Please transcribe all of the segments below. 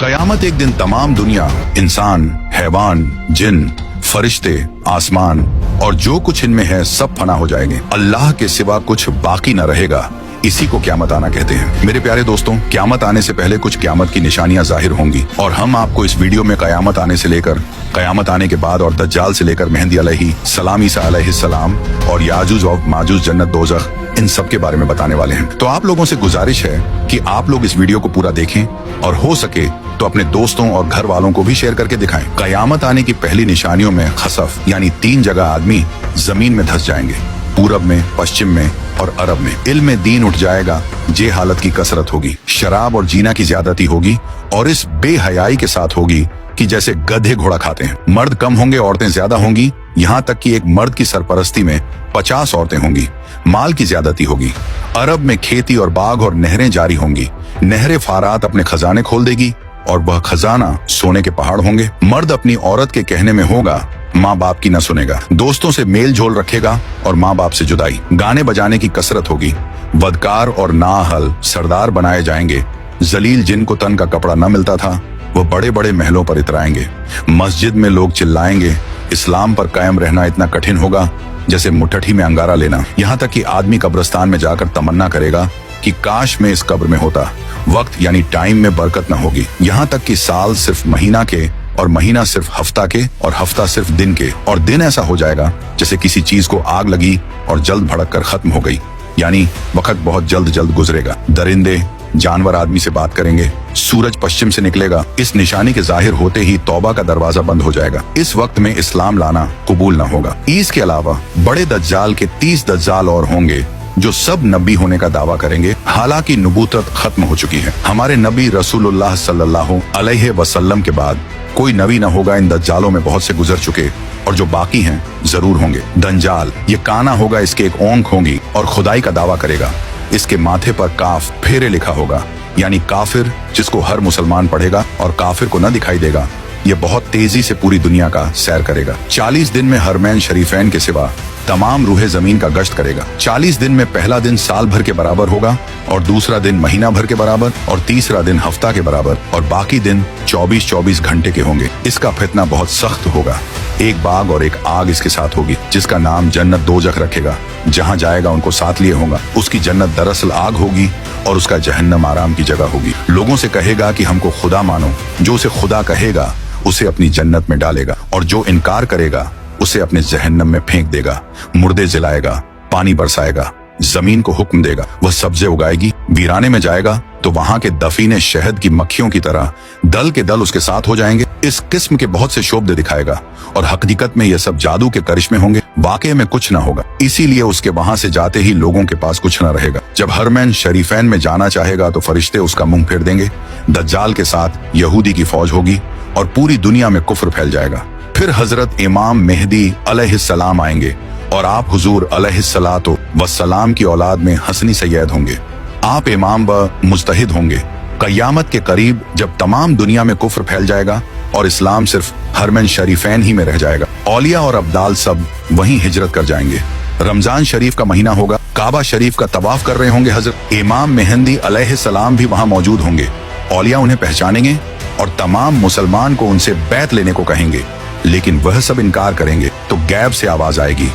कयामत एक दिन तमाम दुनिया, इंसान, हैवान, जिन, फरिश्ते, आसमान और जो कुछ इनमें है सब फना हो जाएंगे। अल्लाह के सिवा कुछ बाकी न रहेगा। इसी को क़यामत आना कहते हैं। मेरे प्यारे दोस्तों, क़यामत आने से पहले कुछ क़यामत की निशानियां जाहिर होंगी और हम आपको इस वीडियो में क़यामत आने से लेकर क़यामत आने के बाद और दज्जाल से लेकर मेहदी अलैहिस्सलाम, ईसा अलैहिस्सलाम और याजूज और माजूज, जन्नत, दोज़ख, इन सब के बारे में बताने वाले हैं। तो आप लोगों से गुजारिश है कि आप लोग इस वीडियो को पूरा देखें और हो सके तो अपने दोस्तों और घर वालों को भी शेयर करके दिखाएं। क़यामत आने की पहली निशानियों में खसफ यानी 3 जगह आदमी जमीन में धंस जाएंगे, पूरब में, पश्चिम में और अरब में। इल्म में दीन उठ जाएगा, जे हालत की कसरत होगी, शराब और जीना की ज्यादती होगी और इस बेहयाई के साथ होगी कि जैसे गधे घोड़ा खाते हैं। मर्द कम होंगे, औरतें ज्यादा होंगी, यहाँ तक कि एक मर्द की सरपरस्ती में 50 औरतें होंगी। माल की ज्यादती होगी। अरब में खेती और बाग और नहरें जारी होंगी। नहरें फारात अपने खजाने खोल देगी और वह खजाना सोने के पहाड़ होंगे। मर्द अपनी औरत के कहने में होगा, माँ बाप की न सुनेगा। दोस्तों से मेल झोल रखेगा और माँ बाप से जुदाई। गाने बजाने की कसरत होगी। वदकार और नाअहल सरदार बनाए जाएंगे। जलील जिनको तन का कपड़ा न मिलता था वह बड़े बड़े महलों पर इतराएंगे। मस्जिद में लोग चिल्लाएंगे। इस्लाम पर कायम रहना इतना कठिन होगा जैसे मुट्ठी में अंगारा लेना। यहाँ तक कि आदमी कब्रिस्तान में जाकर तमन्ना करेगा कि काश मैं इस कब्र में होता। वक्त यानी टाइम में बरकत न होगी। यहाँ तक कि साल सिर्फ महीना के और महीना सिर्फ हफ्ता के और हफ्ता सिर्फ दिन के और दिन ऐसा हो जाएगा जैसे किसी चीज को आग लगी और जल्द भड़क कर खत्म हो गई। यानी वक्त बहुत जल्द गुजरेगा। दरिंदे जानवर आदमी से बात करेंगे। सूरज पश्चिम से निकलेगा। इस निशानी के जाहिर होते ही तौबा का दरवाजा बंद हो जाएगा। इस वक्त में इस्लाम लाना कबूल न होगा। इसके अलावा बड़े दज्जाल के 30 दज्जाल और होंगे जो सब नबी होने का दावा करेंगे। हालांकि नबूवत खत्म हो चुकी है। हमारे नबी रसूलुल्लाह सल्लल्लाहु अलैहि वसल्लम के बाद कोई नबी न होगा। इन दज्जालों में बहुत से गुजर चुके और जो बाकी हैं जरूर होंगे। दंजाल ये काना होगा, इसके एक ओंख होंगी और खुदाई का दावा करेगा। इसके माथे पर काफ फेरे लिखा होगा, यानी काफिर, जिसको हर मुसलमान पढ़ेगा और काफिर को न दिखाई देगा। ये बहुत तेजी से पूरी दुनिया का सैर करेगा। 40 दिन में हरमैन शरीफैन के सिवा तमाम रूहे जमीन का गश्त करेगा। 40 दिन में पहला दिन साल भर के बराबर होगा और दूसरा दिन महीना भर के बराबर और तीसरा दिन हफ्ता के बराबर और बाकी दिन 24-24 घंटे के होंगे। इसका फितना बहुत सख्त होगा। एक बाग और एक आग इसके साथ होगी जिसका नाम जन्नत, दोज़ख रखेगा। जहाँ जाएगा उनको साथ लिए होगा। उसकी जन्नत दरअसल आग होगी और उसका जहन्नम आराम की जगह होगी। लोगों से कहेगा कि हमको खुदा मानो। जो उसे खुदा कहेगा उसे अपनी जन्नत में डालेगा और जो इनकार करेगा उसे अपने जहन्नम में फेंक देगा। मुर्दे जलाएगा, पानी बरसाएगा, जमीन को हुक्म देगा, वह सब्जे उगाएगी। वीराने में जाएगा तो वहां के दफीने शहद की मक्खियों की तरह दल के दल उसके साथ हो जाएंगे। इस किस्म के बहुत से शोबदे दिखाएगा और हकीकत में यह सब जादू के करिश्मे होंगे। वाकई में कुछ न होगा। इसीलिए उसके वहां से जाते ही लोगों के पास कुछ न रहेगा। जब हरमैन शरीफैन में जाना चाहेगा तो फरिश्ते उसका मुंह फेर देंगे। दज्जाल के साथ यहूदी की फौज होगी और पूरी दुनिया में कुफ्र फैल जाएगा। फिर हजरत इमाम मेहदी अलैहिस्सलाम आएंगे और आप हुजूर अलैहिस्सलातो वस्सलाम की औलाद में हसनी सैयद होंगे। आप इमाम व मुज्तहिद होंगे। क़यामत के करीब जब तमाम दुनिया में कुफ्र फैल जाएगा और इस्लाम सिर्फ हरमैन शरीफैन ही में रह जाएगा। औलिया और अब्दाल सब वहीं हिजरत कर जाएंगे। रमजान शरीफ का महीना होगा। काबा शरीफ का तवाफ कर रहे होंगे। हजरत इमाम मेहदी अलैहिस्सलाम भी वहां मौजूद होंगे। औलिया उन्हें पहचानेंगे और तमाम मुसलमान को उनसे बैत लेने को कहेंगे, लेकिन वह सब इनकार करेंगे तो गैब से आवाज आएगी,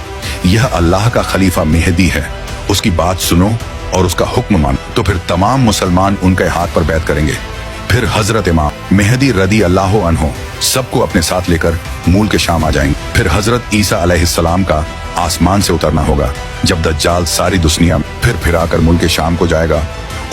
यह अल्लाह का खलीफा मेहदी है, उसकी बात सुनो और उसका हुक्म मानो। तो फिर तमाम मुसलमान उनके हाथ पर बैत करेंगे। फिर हजरत इमाम मेहदी रदी अल्लाह अन्हो सबको अपने साथ लेकर मूल के शाम आ जाएंगे। फिर हजरत ईसा अलैहिस्सलाम का आसमान से उतरना होगा। जब दज्जाल सारी दुनिया फिर आकर मुल्क के शाम को जाएगा,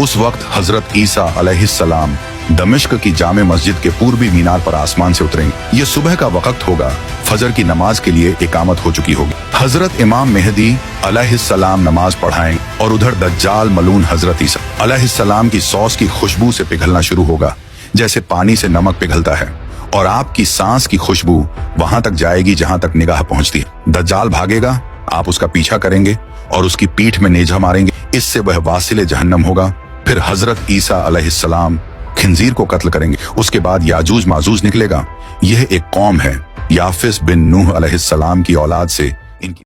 उस वक्त हजरत ईसा अलैहिस्सलाम दमिश्क की जामे मस्जिद के पूर्वी मीनार पर आसमान से उतरेंगे। ये सुबह का वक्त होगा। फजर की नमाज के लिए इकामत हो चुकी होगी। हजरत इमाम मेहदी अलैहिस्सलाम नमाज पढ़ाएंगे और उधर दज्जाल मलून हजरत ईसा अलैहिस्सलाम की सॉस की खुशबू से पिघलना शुरू होगा जैसे पानी से नमक पिघलता है और आपकी सांस की खुशबू वहां तक जाएगी जहां तक निगाह पहुंचती है। दज्जाल भागेगा, आप उसका पीछा करेंगे और उसकी पीठ में नेजा मारेंगे। इससे वह वासिले जहन्नम होगा। फिर हजरत ईसा अलैहिस्सलाम खिंजीर को कत्ल करेंगे। उसके बाद याजूज माजूज निकलेगा। यह एक कौम है। याफिस बिन नूह अलैहिस्सलाम की औलाद से इनकी